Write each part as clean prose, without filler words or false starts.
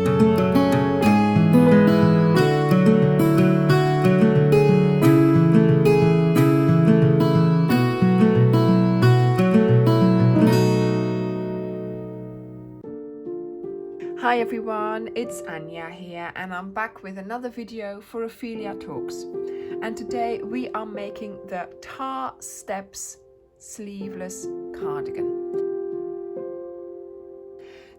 Hi everyone, it's Anja here and I'm back with another video for Ophelia Talks. And today we are making the Tarr Steps Sleeveless Cardigan.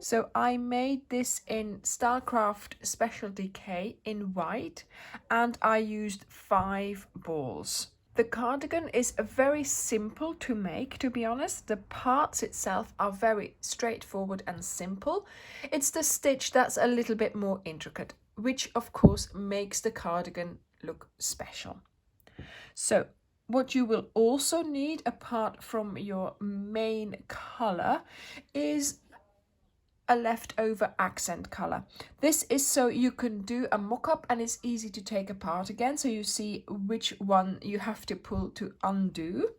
So I made this in StyleCraft Special DK in white and I used 5 balls. The cardigan is very simple to make, to be honest. The parts itself are very straightforward and simple. It's the stitch that's a little bit more intricate, which of course makes the cardigan look special. So what you will also need, apart from your main color, is a leftover accent color. This is so you can do a mock-up and it's easy to take apart again, so you see which one you have to pull to undo.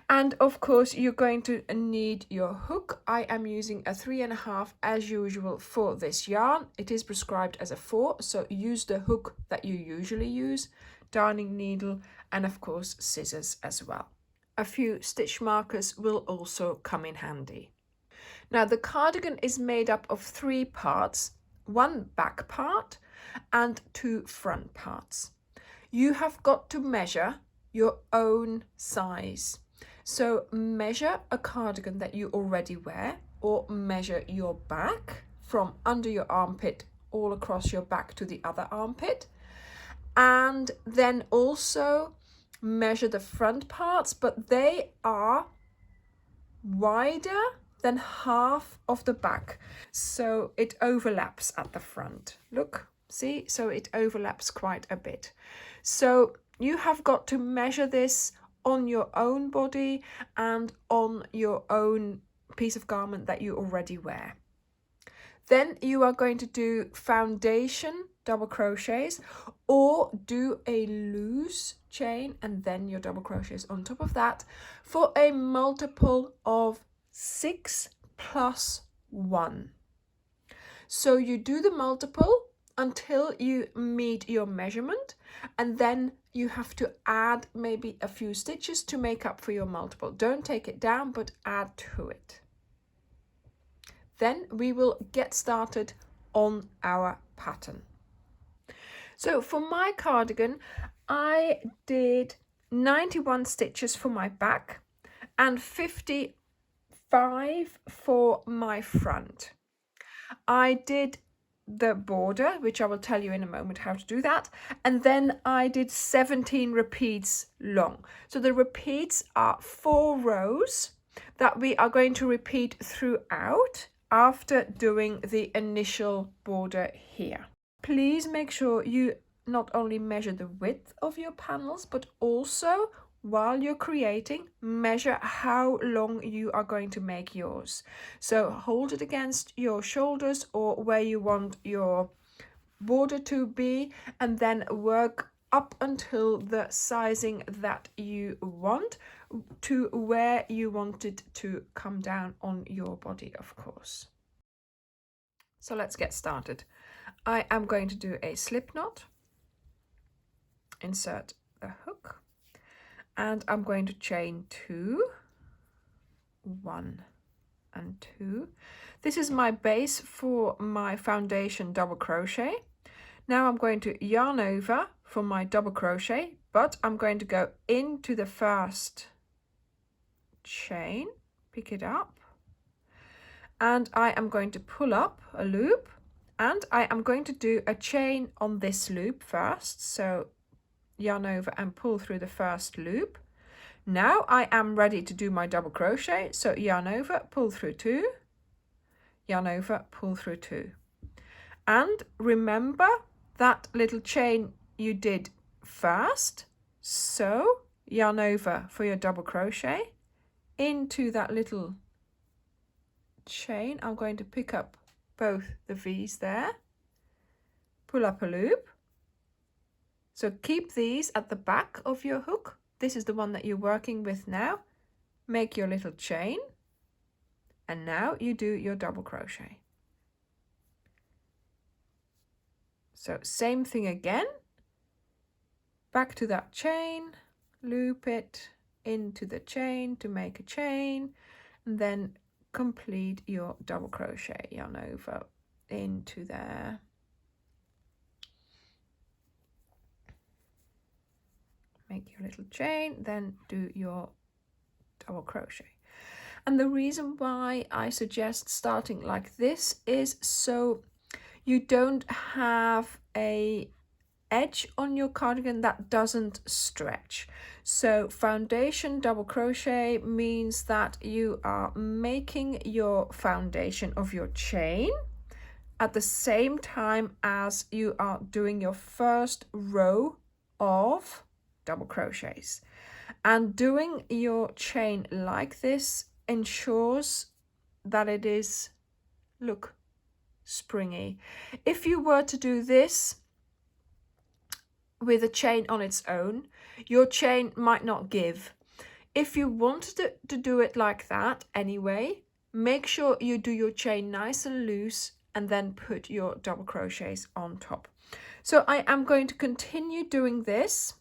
And of course you're going to need your hook. I am using a 3.5 as usual for this yarn. It is prescribed as a 4, so use the hook that you usually use, darning needle, and of course scissors as well. A few stitch markers will also come in handy. Now the cardigan is made up of 3 parts, 1 back part and 2 front parts. You have got to measure your own size. So measure a cardigan that you already wear, or measure your back from under your armpit all across your back to the other armpit. And then also measure the front parts, but they are wider than half of the back, so it overlaps at the front. Look, see, so it overlaps quite a bit. So you have got to measure this on your own body and on your own piece of garment that you already wear. Then you are going to do foundation double crochets, or do a loose chain and then your double crochets on top of that for a multiple of 6 plus 1. So you do the multiple until you meet your measurement, and then you have to add maybe a few stitches to make up for your multiple. Don't take it down, but add to it. Then we will get started on our pattern. So for my cardigan, I did 91 stitches for my back and 55 for my front. I did the border, which I will tell you in a moment how to do that, and then I did 17 repeats long. So the repeats are 4 rows that we are going to repeat throughout after doing the initial border here. Please make sure you not only measure the width of your panels, but also while you're creating, measure how long you are going to make yours. So hold it against your shoulders or where you want your border to be, and then work up until the sizing that you want, to where you want it to come down on your body, of course. So let's get started. I am going to do a slip knot, insert a hook, and I'm going to chain 2, 1 and 2. This is my base for my foundation double crochet. Now I'm going to yarn over for my double crochet, but I'm going to go into the first chain, pick it up, and I am going to pull up a loop, and I am going to do a chain on this loop first. So yarn over and pull through the first loop. Now I am ready to do my double crochet, so yarn over, pull through 2, yarn over, pull through 2. And remember that little chain you did first, so yarn over for your double crochet into that little chain. I'm going to pick up both the V's there, pull up a loop. So keep these at the back of your hook. This is the one that you're working with now. Make your little chain, and now you do your double crochet. So same thing again, back to that chain, loop it into the chain to make a chain, and then complete your double crochet yarn over into there. Make your little chain, then do your double crochet. And the reason why I suggest starting like this is so you don't have a edge on your cardigan that doesn't stretch. So foundation double crochet means that you are making your foundation of your chain at the same time as you are doing your first row of double crochets. And doing your chain like this ensures that it is, look, springy. If you were to do this with a chain on its own, your chain might not give. If you wanted to do it like that anyway, make sure you do your chain nice and loose and then put your double crochets on top. So I am going to continue doing this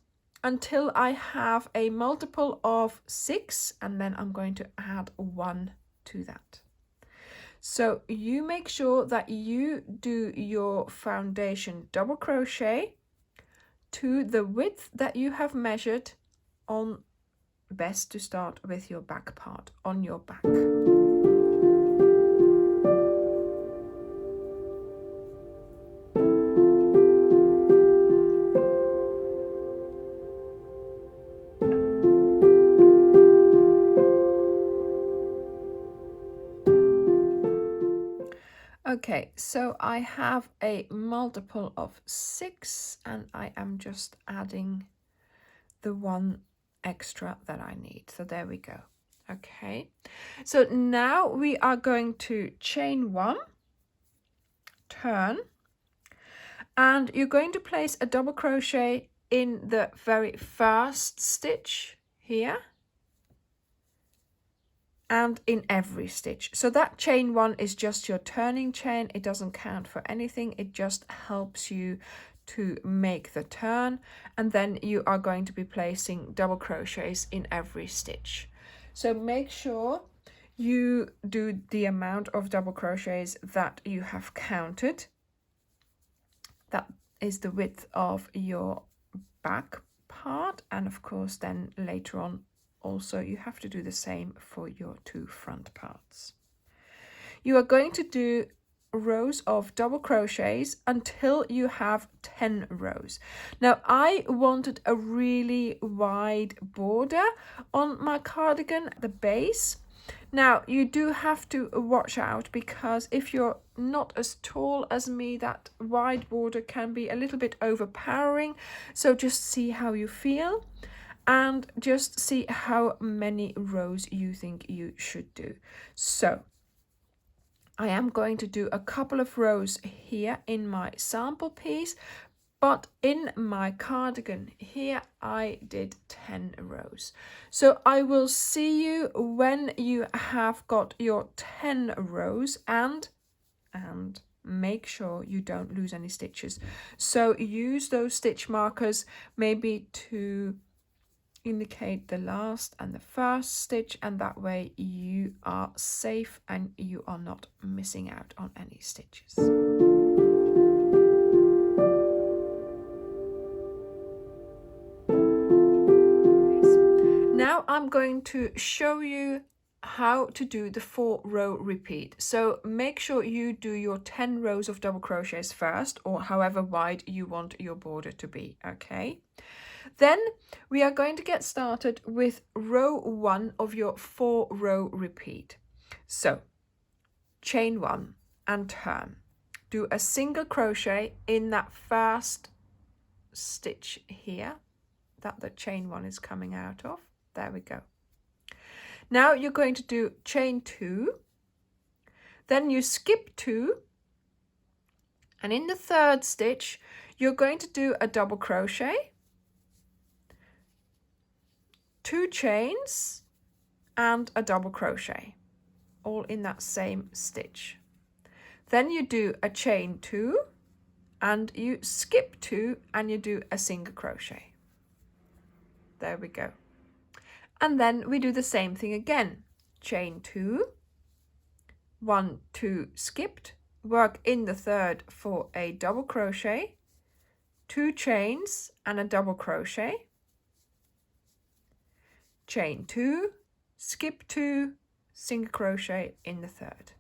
until I have a multiple of 6, and then I'm going to add 1 to that. So you make sure that you do your foundation double crochet to the width that you have measured on, best to start with your back part on your back. Okay, so I have a multiple of 6 and I am just adding the 1 extra that I need. So there we go. Okay, so now we are going to chain 1, turn, and you're going to place a double crochet in the very first stitch here and in every stitch. So that chain 1 is just your turning chain. It doesn't count for anything. It just helps you to make the turn, and then you are going to be placing double crochets in every stitch. So make sure you do the amount of double crochets that you have counted. That is the width of your back part, and of course then later on also you have to do the same for your 2 front parts. You are going to do rows of double crochets until you have 10 rows. Now I wanted a really wide border on my cardigan at the base. Now you do have to watch out, because if you're not as tall as me, that wide border can be a little bit overpowering. So just see how you feel and just see how many rows you think you should do. So I am going to do a couple of rows here in my sample piece, but in my cardigan here I did 10 rows. So I will see you when you have got your 10 rows, and make sure you don't lose any stitches. So use those stitch markers maybe to indicate the last and the first stitch, and that way you are safe and you are not missing out on any stitches. Now I'm going to show you how to do the 4-row repeat. So make sure you do your 10 rows of double crochets first, or however wide you want your border to be, okay? Then we are going to get started with row 1 of your 4-row repeat. So chain 1 and turn. Do a single crochet in that first stitch here that the chain 1 is coming out of. There we go. Now you're going to do chain 2, then you skip 2, and in the 3rd stitch you're going to do a double crochet, 2 chains and a double crochet, all in that same stitch. Then you do a chain 2 and you skip 2 and you do a single crochet. There we go. And then we do the same thing again. Chain 2, 1, 2 skipped, work in the third for a double crochet, 2 chains and a double crochet, chain 2, skip 2, single crochet in the third.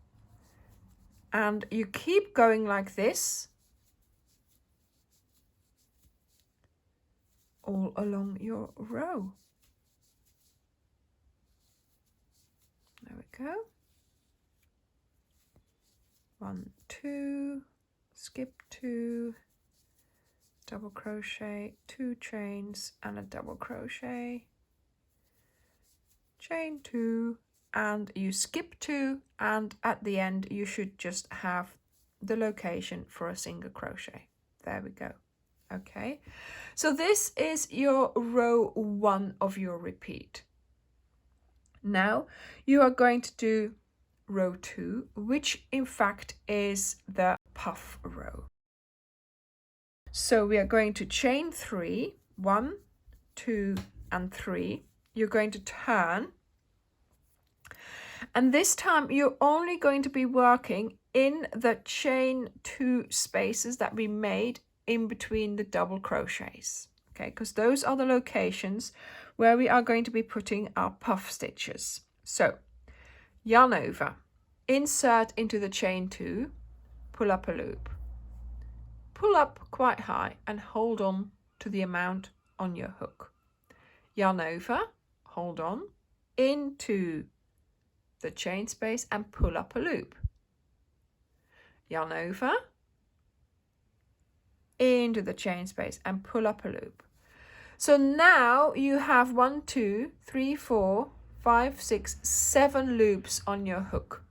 And you keep going like this all along your row. There we go. 1, 2, skip 2, double crochet, 2 chains and a double crochet, chain 2, and you skip 2, and at the end you should just have the location for a single crochet. There we go. Okay, so this is your row 1 of your repeat. Now you are going to do row 2, which in fact is the puff row. So we are going to chain 3, 1, 2 and 3. You're going to turn, and this time you're only going to be working in the chain 2 spaces that we made in between the double crochets, okay, because those are the locations where we are going to be putting our puff stitches. So yarn over, insert into the chain 2, pull up a loop, pull up quite high and hold on to the amount on your hook, yarn over, hold on into the chain space and pull up a loop, yarn over into the chain space and pull up a loop. So now you have 1, 2, 3, 4, 5, 6, 7 loops on your hook.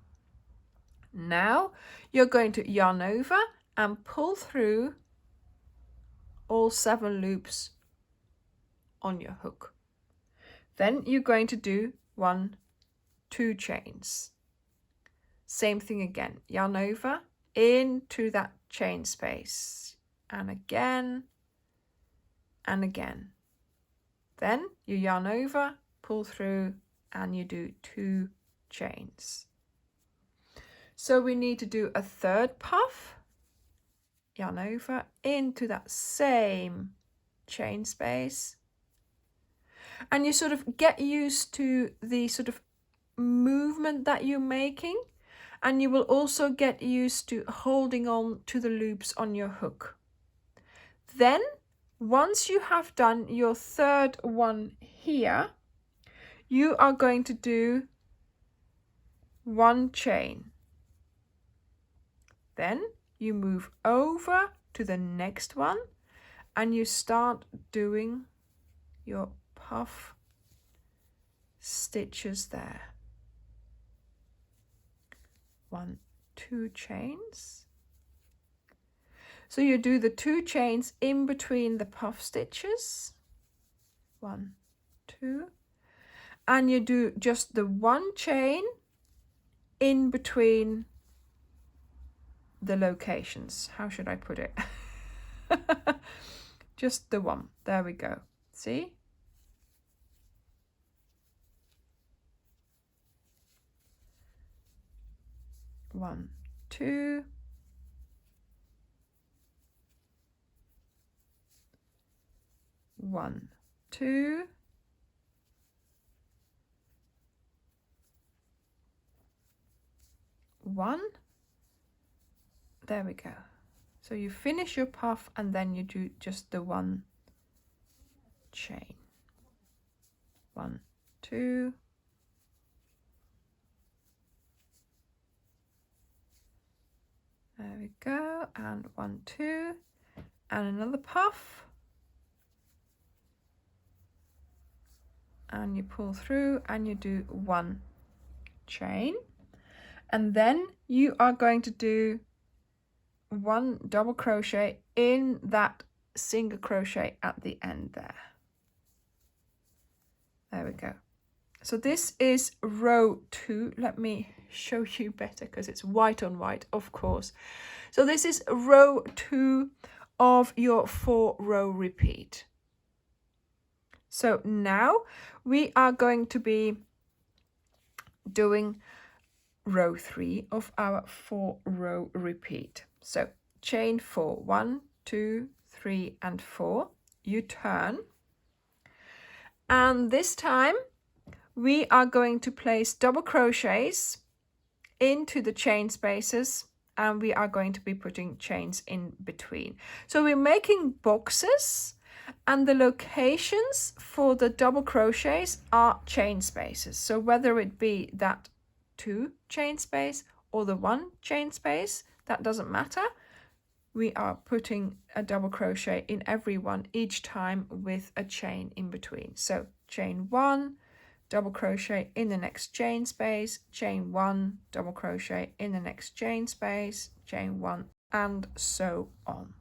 Now you're going to yarn over and pull through all 7 loops on your hook. Then you're going to do 1, 2 chains. Same thing again, yarn over into that chain space, and again and again. Then you yarn over, pull through, and you do 2 chains. So we need to do a third puff, yarn over into that same chain space, and you sort of get used to the sort of movement that you're making, and you will also get used to holding on to the loops on your hook. Then once you have done your third one here, you are going to do 1 chain. Then you move over to the next one and you start doing your puff stitches there. 1, 2 chains. So you do the 2 chains in between the puff stitches, 1, 2, and you do just the 1 chain in between the locations. How should I put it? Just the 1. There we go. See? One, 2. 1, 2. 1. There we go. So you finish your puff and then you do just the 1 chain. 1, 2. There we go, and 1, 2, and another puff. And you pull through and you do 1 chain, and then you are going to do 1 double crochet in that single crochet at the end there. There we go. So this is row 2. Let me show you better because it's white on white, of course. So this is row 2 of your 4-row repeat. So now we are going to be doing row 3 of our 4-row repeat. So chain 4, 1, 2, 3 and 4. You turn, and this time we are going to place double crochets into the chain spaces, and we are going to be putting chains in between. So we're making boxes, and the locations for the double crochets are chain spaces. So whether it be that 2 chain space or the 1 chain space, that doesn't matter. We are putting a double crochet in every one each time with a chain in between. So chain 1, double crochet in the next chain space, chain 1, double crochet in the next chain space, chain 1, and so on.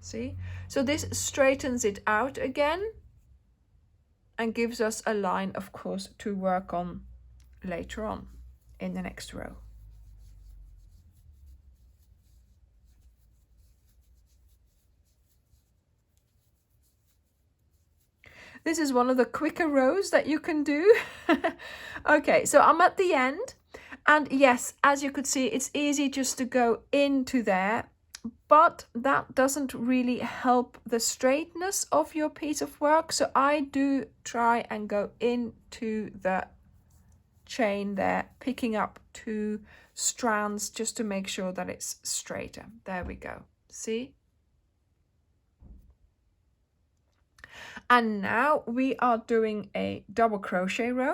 See? So this straightens it out again and gives us a line, of course, to work on later on in the next row. This is one of the quicker rows that you can do. Okay, so I'm at the end, and yes, as you could see, it's easy just to go into there, but that doesn't really help the straightness of your piece of work. So I do try and go into the chain there, picking up 2 strands just to make sure that it's straighter. There we go. See? And now we are doing a double crochet row.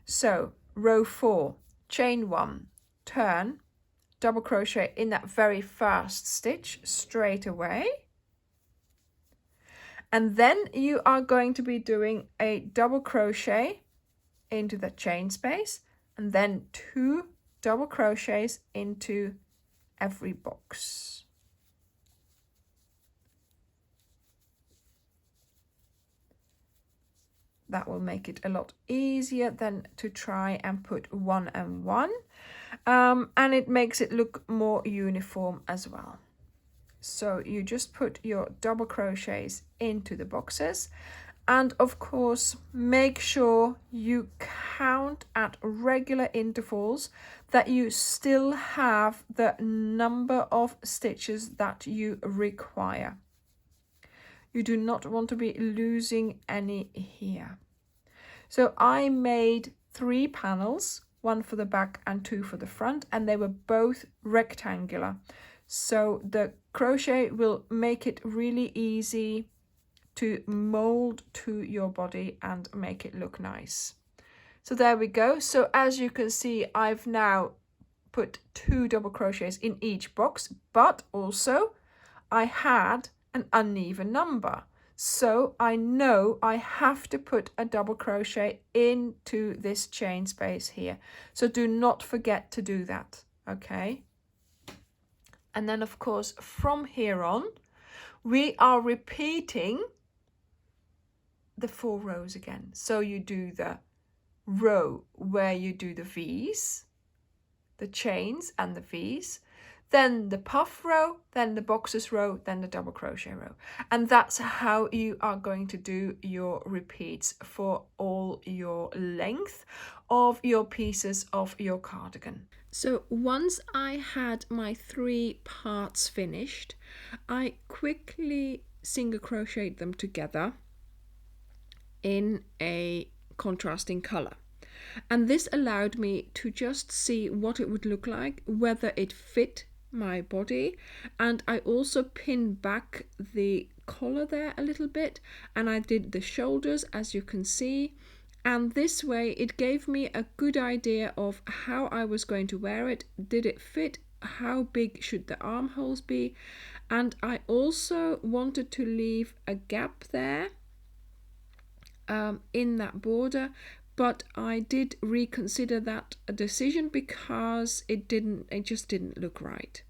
So row 4, chain 1, turn, double crochet in that very first stitch straight away. And then you are going to be doing a double crochet into the chain space, and then 2 double crochets into every box. That will make it a lot easier than to try and put 1 and 1, and it makes it look more uniform as well. So you just put your double crochets into the boxes, and of course make sure you count at regular intervals that you still have the number of stitches that you require. You do not want to be losing any here. So I made 3 panels, 1 for the back and 2 for the front, and they were both rectangular. So the crochet will make it really easy to mold to your body and make it look nice. So there we go. So as you can see, I've now put 2 double crochets in each box, but also I had an uneven number. So I know I have to put a double crochet into this chain space here. So do not forget to do that, okay? And then of course, from here on, we are repeating the 4 rows again. So you do the row where you do the V's, the chains and the V's, then the puff row, then the boxes row, then the double crochet row. And that's how you are going to do your repeats for all your length of your pieces of your cardigan. So once I had my 3 parts finished, I quickly single crocheted them together in a contrasting color. And this allowed me to just see what it would look like, whether it fit my body. And I also pinned back the collar there a little bit, and I did the shoulders, as you can see. And this way it gave me a good idea of how I was going to wear it. Did it fit? How big should the armholes be? And I also wanted to leave a gap there in that border, but I did reconsider that decision because it just didn't look right.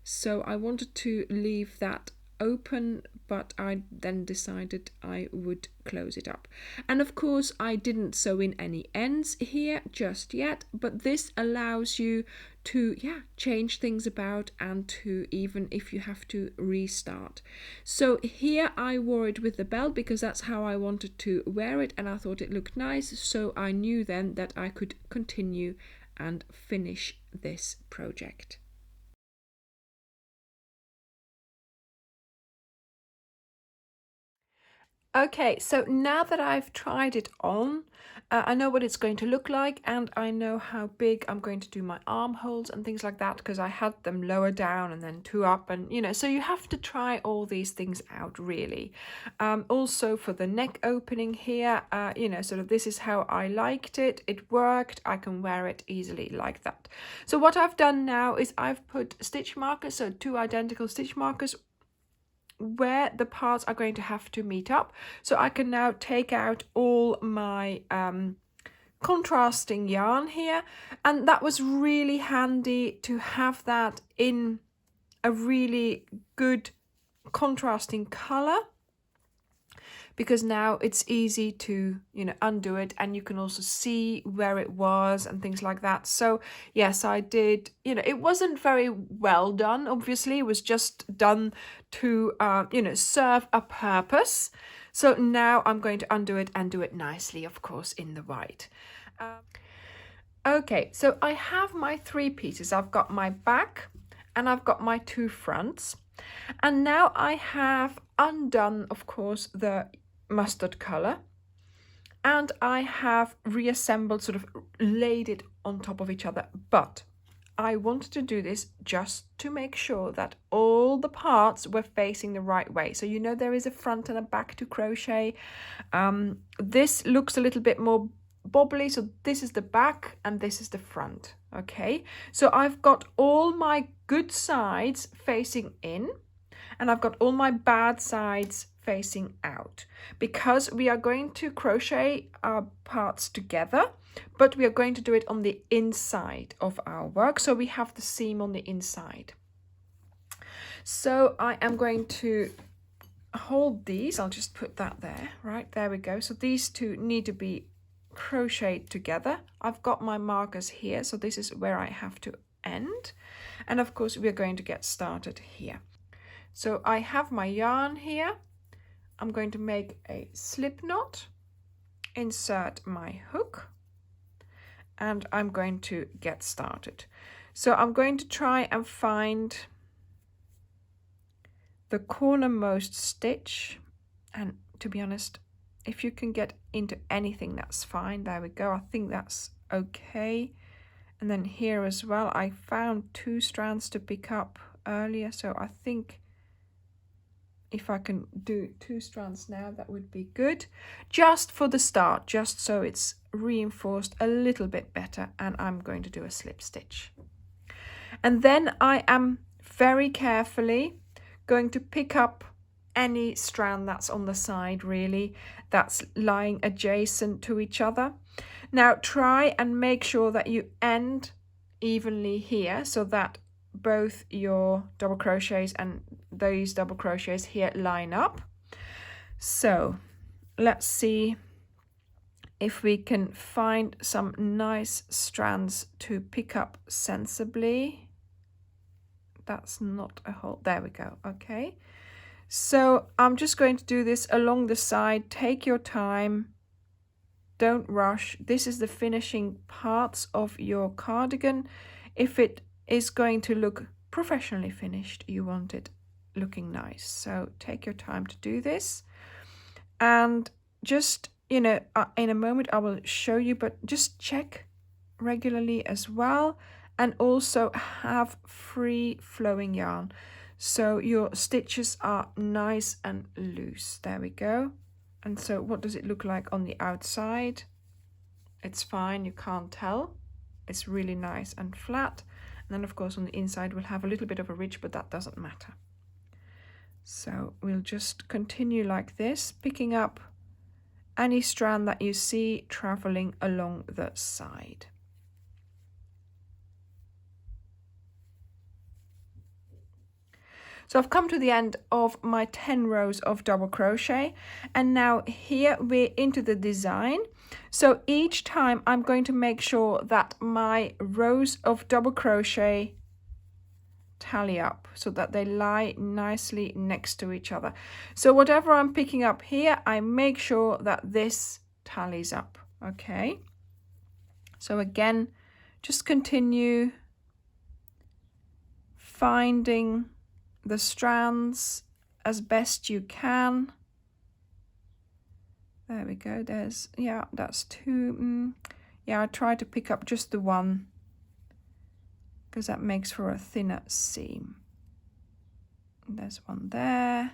So I wanted to leave that open, but I then decided I would close it up. And of course I didn't sew in any ends here just yet, but this allows you to change things about, and to, even if you have to restart. So here I wore it with the belt because that's how I wanted to wear it, and I thought it looked nice, so I knew then that I could continue and finish this project. Okay, so now that I've tried it on, I know what it's going to look like, and I know how big I'm going to do my armholes and things like that, because I had them lower down and then two up, and so you have to try all these things out really. Also for the neck opening here, sort of this is how I liked it. It worked. I can wear it easily like that. So what I've done now is I've put stitch markers, so 2 identical stitch markers where the parts are going to have to meet up. So I can now take out all my contrasting yarn here, and that was really handy to have that in a really good contrasting color, because now it's easy to undo it, and you can also see where it was and things like that. So yes, I did, it wasn't very well done, obviously. It was just done to serve a purpose. So now I'm going to undo it and do it nicely, of course, in the white. Okay, so I have my 3 pieces. I've got my back and I've got my 2 fronts, and now I have undone, of course, the mustard color, and I have reassembled, sort of laid it on top of each other. But I wanted to do this just to make sure that all the parts were facing the right way. So there is a front and a back to crochet. This looks a little bit more bobbly, so this is the back and this is the front. Okay, so I've got all my good sides facing in, and I've got all my bad sides facing out, because we are going to crochet our parts together, but we are going to do it on the inside of our work, so we have the seam on the inside. So I am going to hold these. I'll just put that there. Right, there we go. So these 2 need to be crocheted together. I've got my markers here, so this is where I have to end, and of course we are going to get started here. So I have my yarn here. I'm going to make a slip knot, insert my hook, and I'm going to get started. So I'm going to try and find the cornermost stitch, and to be honest, if you can get into anything, that's fine. There we go. I think that's okay. And then here as well, I found 2 strands to pick up earlier, so I think if I can do 2 strands now, that would be good, just for the start, just so it's reinforced a little bit better. And I'm going to do a slip stitch, and then I am very carefully going to pick up any strand that's on the side, really, that's lying adjacent to each other. Now try and make sure that you end evenly here, so that both your double crochets and those double crochets here line up. So let's see if we can find some nice strands to pick up sensibly. That's not a hole. There we go. Okay, so I'm just going to do this along the side. Take your time, don't rush. This is the finishing parts of your cardigan. If it is going to look professionally finished, you want it looking nice, so take your time to do this. And just in a moment I will show you, but just check regularly as well, and also have free flowing yarn, so your stitches are nice and loose. There we go. And so what does it look like on the outside? It's fine, you can't tell. It's really nice and flat. And then of course on the inside we'll have a little bit of a ridge, but that doesn't matter. So we'll just continue like this, picking up any strand that you see traveling along the side. So I've come to the end of my 10 rows of double crochet, and now here we're into the design. So each time I'm going to make sure that my rows of double crochet tally up so that they lie nicely next to each other. So whatever I'm picking up here, I make sure that this tallies up. Okay, so again, just continue finding the strands as best you can. There we go. There's, yeah, that's two. Yeah, I try to pick up just the one because that makes for a thinner seam. There's one there,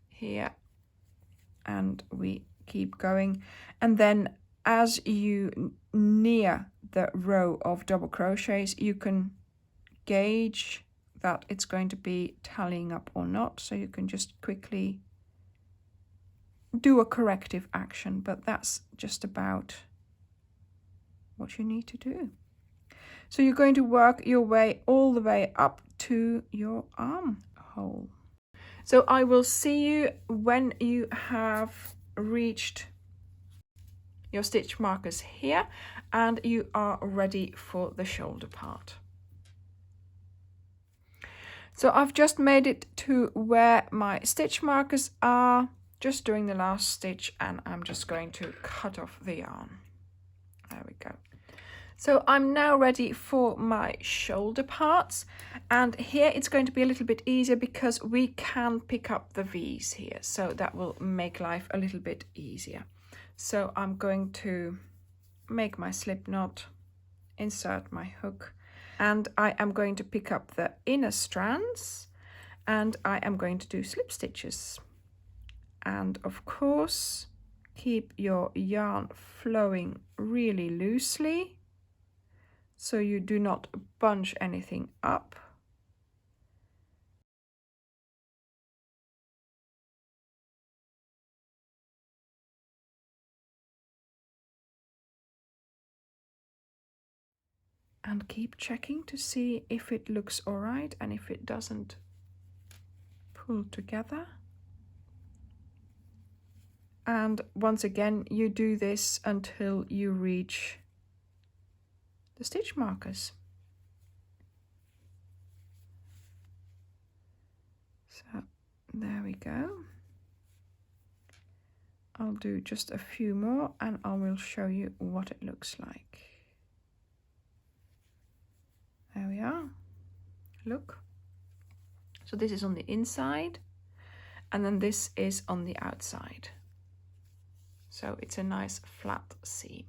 here, and we keep going. And then as you near the row of double crochets, you can gauge that it's going to be tallying up or not, so you can just quickly do a corrective action, but that's just about what you need to do. So you're going to work your way all the way up to your armhole. So I will see you when you have reached your stitch markers here and you are ready for the shoulder part. So I've just made it to where my stitch markers are, just doing the last stitch, and I'm just going to cut off the yarn. There we go. So I'm now ready for my shoulder parts, and here it's going to be a little bit easier because we can pick up the V's here, so that will make life a little bit easier. So I'm going to make my slip knot, insert my hook, and I am going to pick up the inner strands, and I am going to do slip stitches. And of course, keep your yarn flowing really loosely so you do not bunch anything up. And keep checking to see if it looks all right and if it doesn't pull together. And once again, you do this until you reach the stitch markers. So there we go. I'll do just a few more and I will show you what it looks like. There we are. Look. So this is on the inside and then this is on the outside. So it's a nice flat seam.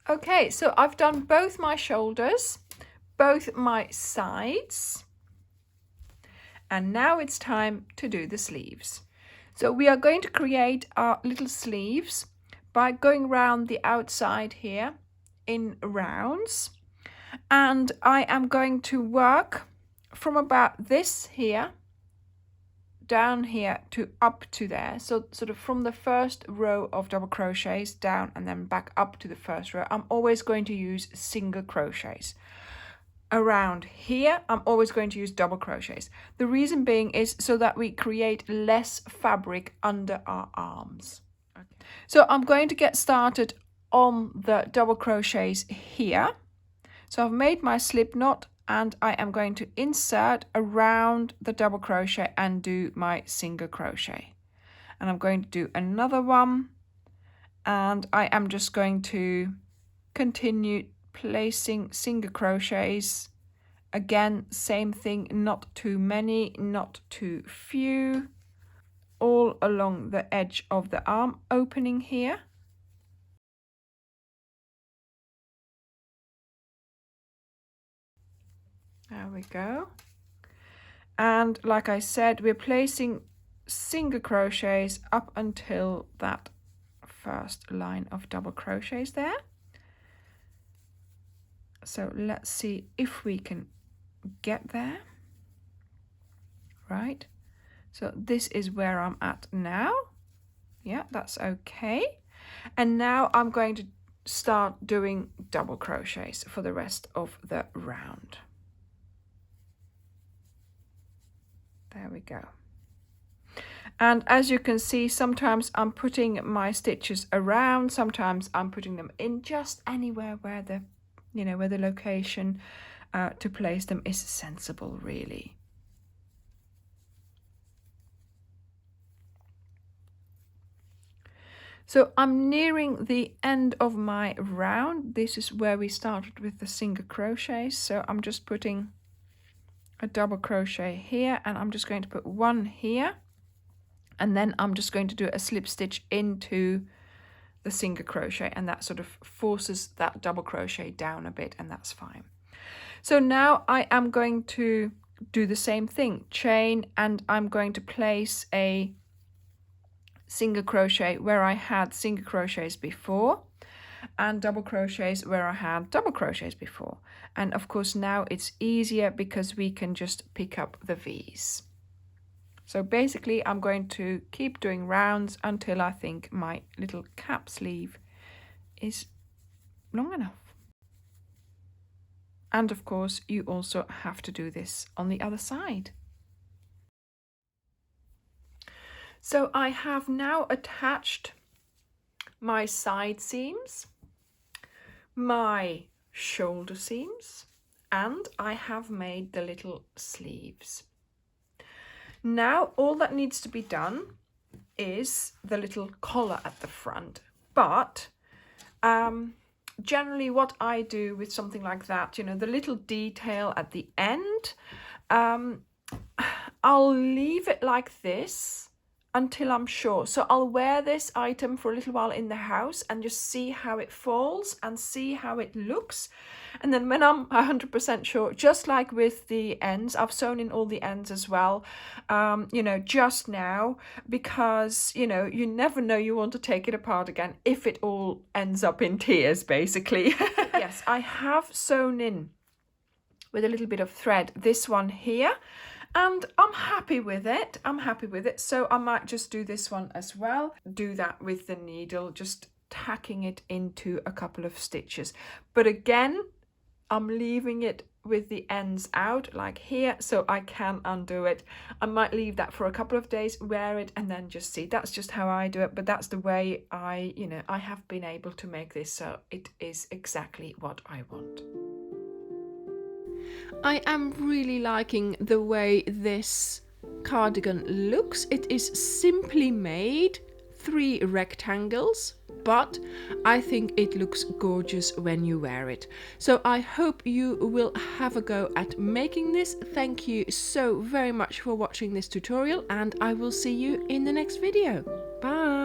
Okay, so I've done both my shoulders, both my sides, and now it's time to do the sleeves. So we are going to create our little sleeves by going around the outside here in rounds, and I am going to work from about this here down here to up to there, so sort of from the first row of double crochets down and then back up to the first row. I'm always going to use single crochets. Around here I'm always going to use double crochets. The reason being is so that we create less fabric under our arms. Okay. So I'm going to get started on the double crochets here. So I've made my slip knot and I am going to insert around the double crochet and do my single crochet. And I'm going to do another one, and I am just going to continue placing single crochets. Again, same thing, not too many, not too few, all along the edge of the arm opening here. There we go. And like I said, we're placing single crochets up until that first line of double crochets there. So let's see if we can get there. Right. So this is where I'm at now. Yeah, that's okay. And now I'm going to start doing double crochets for the rest of the round. There we go. And as you can see, sometimes I'm putting my stitches around, sometimes I'm putting them in just anywhere where the, you know, where the location to place them is sensible, really. So I'm nearing the end of my round. This is where we started with the single crochets. So I'm just putting a double crochet here, and I'm just going to put one here, and then I'm just going to do a slip stitch into the single crochet, and that sort of forces that double crochet down a bit, and that's fine. So now I am going to do the same thing, chain, and I'm going to place a single crochet where I had single crochets before, and double crochets where I had double crochets before. And of course now it's easier because we can just pick up the V's. So basically I'm going to keep doing rounds until I think my little cap sleeve is long enough. And of course you also have to do this on the other side. So I have now attached my side seams, my shoulder seams, and I have made the little sleeves. Now all that needs to be done is the little collar at the front, but generally what I do with something like that, you know, the little detail at the end, I'll leave it like this until I'm sure. So I'll wear this item for a little while in the house and just see how it falls and see how it looks. And then when I'm 100% sure, just like with the ends, I've sewn in all the ends as well, you know, just now, because, you know, you never know, you want to take it apart again if it all ends up in tears, basically. Yes, I have sewn in with a little bit of thread this one here, and I'm happy with it. So I might just do this one as well. Do that with the needle, just tacking it into a couple of stitches. But again, I'm leaving it with the ends out like here, so I can undo it. I might leave that for a couple of days, wear it, and then just see. That's just how I do it, but that's the way I have been able to make this, so it is exactly what I want. I am really liking the way this cardigan looks. It is simply made 3 rectangles, but I think it looks gorgeous when you wear it. So I hope you will have a go at making this. Thank you so very much for watching this tutorial, and I will see you in the next video. Bye!